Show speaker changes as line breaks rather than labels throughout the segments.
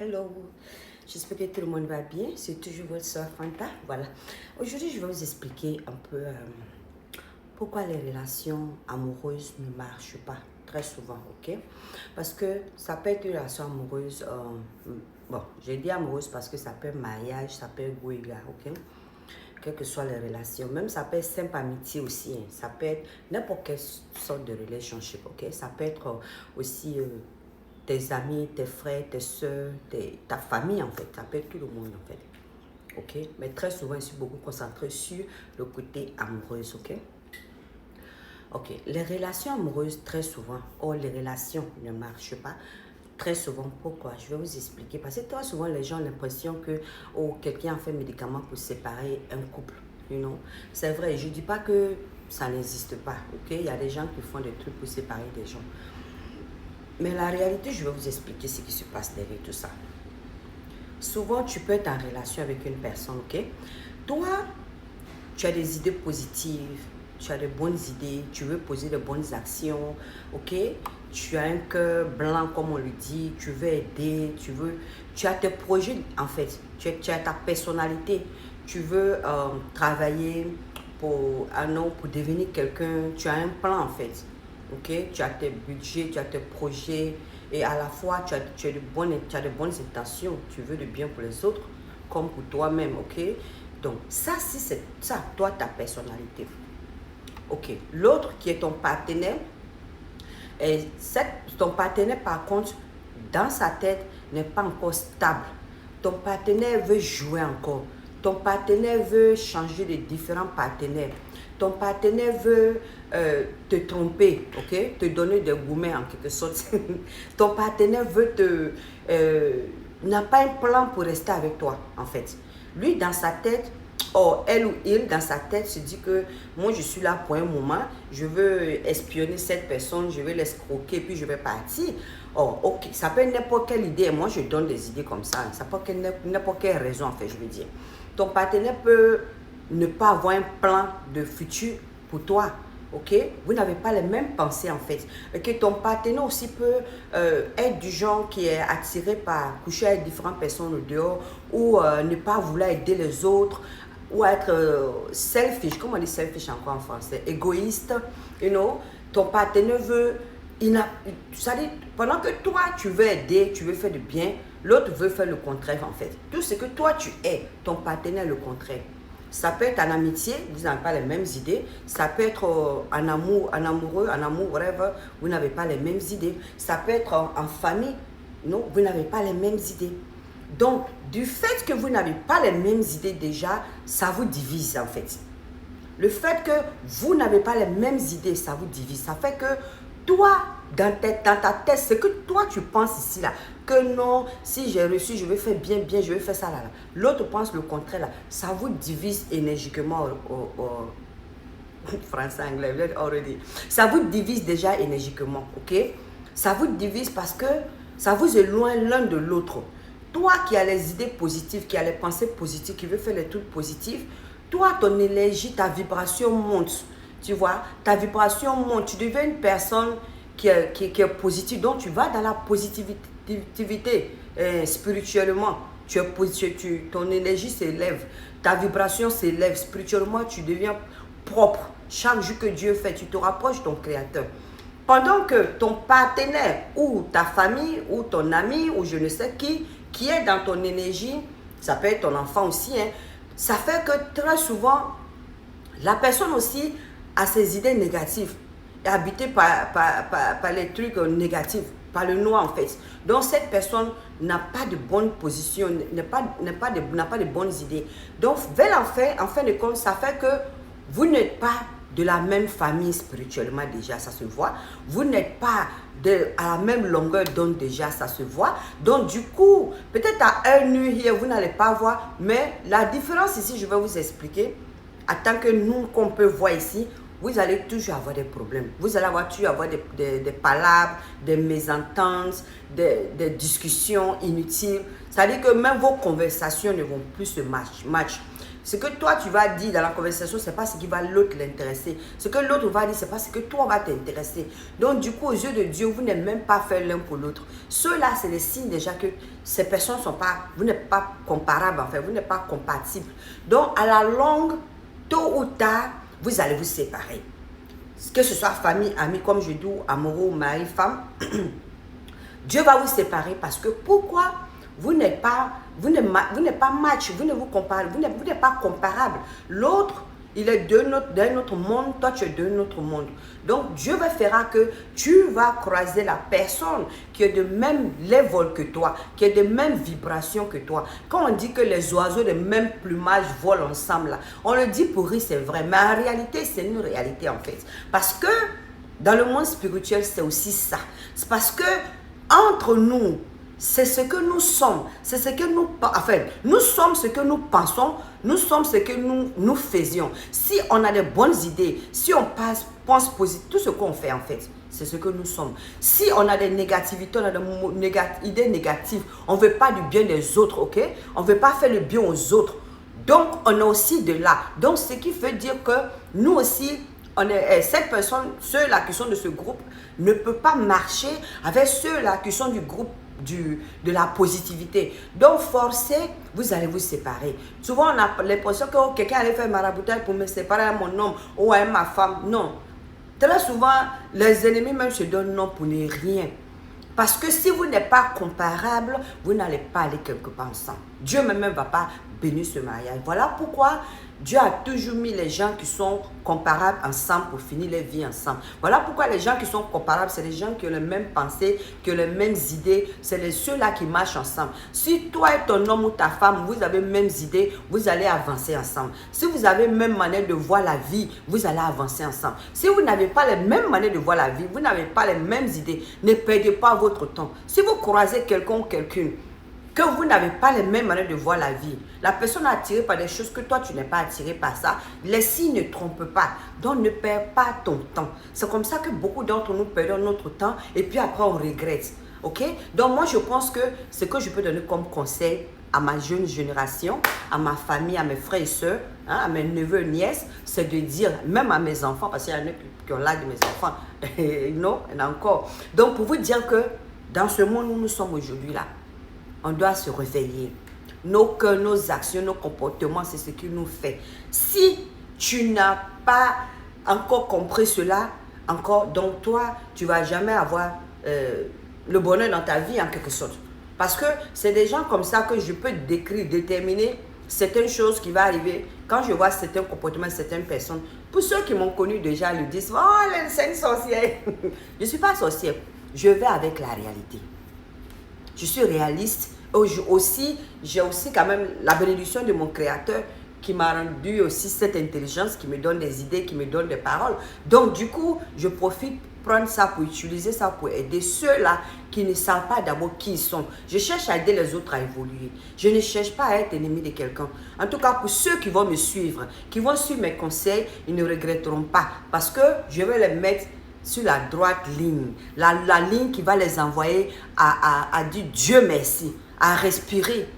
Hello, j'espère que tout le monde va bien. C'est toujours votre soeur Fanta. Voilà. Aujourd'hui, je vais vous expliquer un peu pourquoi les relations amoureuses ne marchent pas très souvent, ok? Parce que ça peut être une relation amoureuse, bon, j'ai dit amoureuse parce que ça peut être mariage, ça peut être goïga, ok? Quelles que soient les relations, même ça peut être simple amitié aussi, hein. Ça peut être n'importe quelle sorte de relationship, ok? Ça peut être aussi tes amis, tes frères, tes soeurs, ta famille en fait, ça peut être tout le monde en fait, ok? Mais très souvent, je suis beaucoup concentrée sur le côté amoureux, ok? Ok, les relations amoureuses, très souvent, ou les relations ne marchent pas, très souvent. Pourquoi? Je vais vous expliquer. Parce que très souvent, les gens ont l'impression que quelqu'un a fait un médicament pour séparer un couple. You know? C'est vrai, je ne dis pas que ça n'existe pas, ok? Il y a des gens qui font des trucs pour séparer des gens. Mais la réalité, je vais vous expliquer ce qui se passe derrière tout ça. Souvent, tu peux être en relation avec une personne, ok? Toi, tu as des idées positives, tu as de bonnes idées, tu veux poser de bonnes actions, ok? Tu as un cœur blanc, comme on le dit, tu veux aider, tu as tes projets, en fait, tu as ta personnalité, tu veux travailler pour devenir quelqu'un, tu as un plan, en fait, ok? Tu as tes budgets, tu as tes projets, et à la fois, tu as de bonnes intentions, tu veux le bien pour les autres, comme pour toi-même, ok? Donc, ça, si c'est ça, toi, ta personnalité. Ok. L'autre qui est ton partenaire, ton partenaire, par contre, dans sa tête, n'est pas encore stable. Ton partenaire veut jouer encore. Ton partenaire veut changer de différents partenaires. Ton partenaire veut te tromper, ok? Te donner des gourmets en quelque sorte. Ton partenaire veut n'a pas un plan pour rester avec toi, en fait. Lui, dans sa tête, elle ou il, dans sa tête, se dit que moi, je suis là pour un moment, je veux espionner cette personne, je vais l'escroquer, puis je vais partir. Oh, ok, ça peut être n'importe quelle idée. Moi, je donne des idées comme ça. Ça peut être n'importe quelle raison, en fait, je veux dire. Ton partenaire peut ne pas avoir un plan de futur pour toi. Ok, vous n'avez pas les mêmes pensées en fait. Ok, ton partenaire aussi peut être du genre qui est attiré par coucher avec différentes personnes au dehors ou ne pas vouloir aider les autres ou être selfish. Comment on dit selfish encore en français? Égoïste, you know. Ton partenaire veut, ça dit, pendant que toi tu veux aider, tu veux faire du bien, l'autre veut faire le contraire en fait. Tout ce que toi tu es, ton partenaire le contraire. Ça peut être en amitié, vous n'avez pas les mêmes idées. Ça peut être en amour, en amoureux, en amour, whatever, vous n'avez pas les mêmes idées. Ça peut être en famille, non, vous n'avez pas les mêmes idées. Donc, du fait que vous n'avez pas les mêmes idées déjà, ça vous divise en fait. Le fait que vous n'avez pas les mêmes idées, ça vous divise. Ça fait que toi, dans ta tête, ce que toi tu penses ici là, que non, si j'ai reçu, je vais faire bien, je vais faire ça là. L'autre pense le contraire là. Ça vous divise énergiquement français, anglais, already. Ça vous divise déjà énergiquement, ok? Ça vous divise parce que ça vous éloigne l'un de l'autre. Toi qui as les idées positives, qui as les pensées positives, qui veut faire les trucs positifs, toi, ton énergie, ta vibration monte. Tu vois, ta vibration monte. Tu deviens une personne qui est positive. Donc, tu vas dans la positivité spirituellement. Ton énergie s'élève. Ta vibration s'élève. Spirituellement, tu deviens propre. Chaque jour que Dieu fait, tu te rapproches de ton Créateur. Pendant que ton partenaire ou ta famille ou ton ami ou je ne sais qui est dans ton énergie, ça peut être ton enfant aussi, hein, ça fait que très souvent, la personne aussi a ses idées négatives, est habitée par les trucs négatifs, par le noir en fait. Donc cette personne n'a pas de bonne position, n'a pas de bonnes idées. Donc vers en fin de compte, ça fait que vous n'êtes pas de la même famille spirituellement déjà, ça se voit. Vous n'êtes pas à la même longueur d'onde déjà, ça se voit. Donc du coup, peut-être à un œil, vous n'allez pas voir, mais la différence ici, je vais vous expliquer. En tant que nous, qu'on peut voir ici, vous allez toujours avoir des problèmes. Vous allez toujours avoir des palabres, des mésententes, des discussions inutiles. C'est-à-dire que même vos conversations ne vont plus se match. Ce que toi, tu vas dire dans la conversation, ce n'est pas ce qui va l'autre l'intéresser. Ce que l'autre va dire, ce n'est pas ce que toi va t'intéresser. Donc, du coup, aux yeux de Dieu, vous n'êtes même pas fait l'un pour l'autre. Ceux-là, c'est le signe déjà que ces personnes sont pas, vous n'êtes pas comparables, en fait, vous n'êtes pas compatibles. Donc, à la longue, tôt ou tard, vous allez vous séparer. Que ce soit famille, amis, comme je dis, amoureux, mari, femme, Dieu va vous séparer parce que pourquoi vous n'êtes pas match, vous ne vous comparez, vous n'êtes pas comparable. L'autre, il est d'un autre monde, toi tu es d'un autre monde. Donc Dieu va faire que tu vas croiser la personne qui est de même level que toi, qui est de même vibration que toi. Quand on dit que les oiseaux de même plumage volent ensemble, là, on le dit pour rire, c'est vrai, mais en réalité, c'est une réalité en fait. Parce que dans le monde spirituel, c'est aussi ça. C'est parce que entre nous, c'est ce que nous sommes, c'est ce que nous, enfin, nous sommes ce que nous pensons, nous sommes ce que nous faisions. Si on a des bonnes idées, si on pense positif, tout ce qu'on fait en fait, c'est ce que nous sommes. Si on a des négativités, on a des idées négatives, on ne veut pas du bien des autres, ok? On ne veut pas faire le bien aux autres. Donc, on a aussi de là. Donc, ce qui veut dire que nous aussi, cette personne, ceux-là qui sont de ce groupe, ne peut pas marcher avec ceux-là qui sont du groupe de la positivité. Donc, forcé, vous allez vous séparer. Souvent, on a l'impression que quelqu'un allait faire maraboutage pour me séparer à mon homme ou à ma femme. Non. Très souvent, les ennemis même se donnent non pour ne rien. Parce que si vous n'êtes pas comparable, vous n'allez pas aller quelque part ensemble. Dieu même ne va pas bénir ce mariage. Voilà pourquoi Dieu a toujours mis les gens qui sont comparables ensemble pour finir leur vie ensemble. Voilà pourquoi les gens qui sont comparables, c'est les gens qui ont les mêmes pensées, qui ont les mêmes idées. C'est ceux-là qui marchent ensemble. Si toi et ton homme ou ta femme, vous avez les mêmes idées, vous allez avancer ensemble. Si vous avez la même manière de voir la vie, vous allez avancer ensemble. Si vous n'avez pas les mêmes manières de voir la vie, vous n'avez pas les mêmes idées, ne perdez pas votre temps. Si vous croisez quelqu'un ou quelqu'une, que vous n'avez pas les mêmes manières de voir la vie, la personne est attirée par des choses que toi tu n'es pas attiré par ça, les signes ne trompent pas, donc ne perds pas ton temps. C'est comme ça que beaucoup d'entre nous perdons notre temps et puis après on regrette, ok? Donc moi je pense que ce que je peux donner comme conseil à ma jeune génération, à ma famille, à mes frères et sœurs, hein, à mes neveux et nièces, c'est de dire, même à mes enfants, parce qu'il y en a qui ont l'âge de mes enfants, non, il y en a encore. Donc pour vous dire que dans ce monde où nous sommes aujourd'hui là, on doit se réveiller. Nos cœurs, nos actions, nos comportements, c'est ce qui nous fait. Si tu n'as pas encore compris cela, donc toi, tu ne vas jamais avoir le bonheur dans ta vie en quelque sorte. Parce que c'est des gens comme ça que je peux décrire, déterminer certaines choses qui vont arriver. Quand je vois certains comportements, certaines personnes, pour ceux qui m'ont connu déjà, ils disent « Oh, c'est une sorcière !» Je ne suis pas sorcière. Je vais avec la réalité. Je suis réaliste. Aussi, j'ai aussi quand même la bénédiction de mon Créateur qui m'a rendu aussi cette intelligence, qui me donne des idées, qui me donne des paroles. Donc, du coup, je profite prendre ça pour utiliser ça pour aider ceux-là qui ne savent pas d'abord qui ils sont. Je cherche à aider les autres à évoluer. Je ne cherche pas à être ennemi de quelqu'un. En tout cas, pour ceux qui vont me suivre, qui vont suivre mes conseils, ils ne regretteront pas parce que je vais les mettre sur la droite ligne, la ligne qui va les envoyer à dire Dieu merci, à respirer,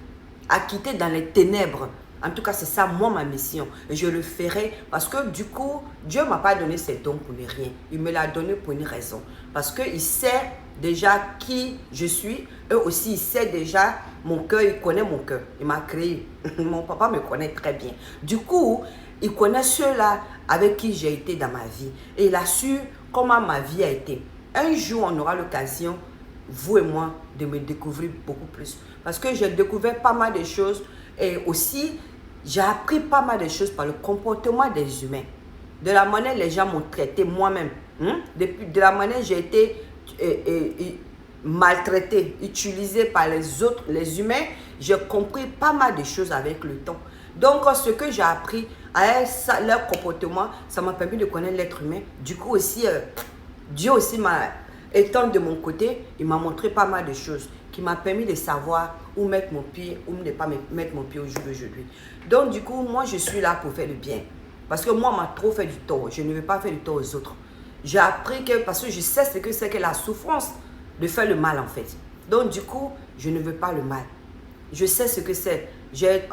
à quitter dans les ténèbres. En tout cas, c'est ça, moi, ma mission. Et je le ferai parce que du coup, Dieu ne m'a pas donné ses dons pour ne rien. Il me l'a donné pour une raison. Parce qu'il sait déjà qui je suis. Eux aussi, il sait déjà mon cœur, il connaît mon cœur. Il m'a créé. Mon papa me connaît très bien. Du coup, il connaît ceux-là avec qui j'ai été dans ma vie. Et il a su comment ma vie a été. Un jour, on aura l'occasion, vous et moi, de me découvrir beaucoup plus. Parce que j'ai découvert pas mal de choses. Et aussi, j'ai appris pas mal de choses par le comportement des humains. De la manière les gens m'ont traité moi-même. De la manière j'ai été maltraité, utilisé par les autres, les humains. J'ai compris pas mal de choses avec le temps. Donc, ce que j'ai appris à leur comportement, ça m'a permis de connaître l'être humain. Du coup aussi, Dieu aussi m'a, étant de mon côté, il m'a montré pas mal de choses qui m'a permis de savoir où mettre mon pied, où ne pas mettre mon pied au jour d'aujourd'hui. Donc, du coup, moi, je suis là pour faire le bien. Parce que moi, on m'a trop fait du tort. Je ne veux pas faire du tort aux autres. J'ai appris que, parce que je sais ce que c'est que la souffrance de faire le mal, en fait. Donc, du coup, je ne veux pas le mal. Je sais ce que c'est.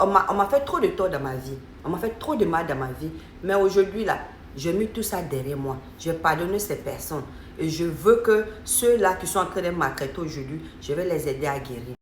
On m'a fait trop de tort dans ma vie. On m'a fait trop de mal dans ma vie. Mais aujourd'hui, là, j'ai mis tout ça derrière moi. J'ai pardonné ces personnes. Et je veux que ceux-là qui sont en train de m'attraiter aujourd'hui, je vais les aider à guérir.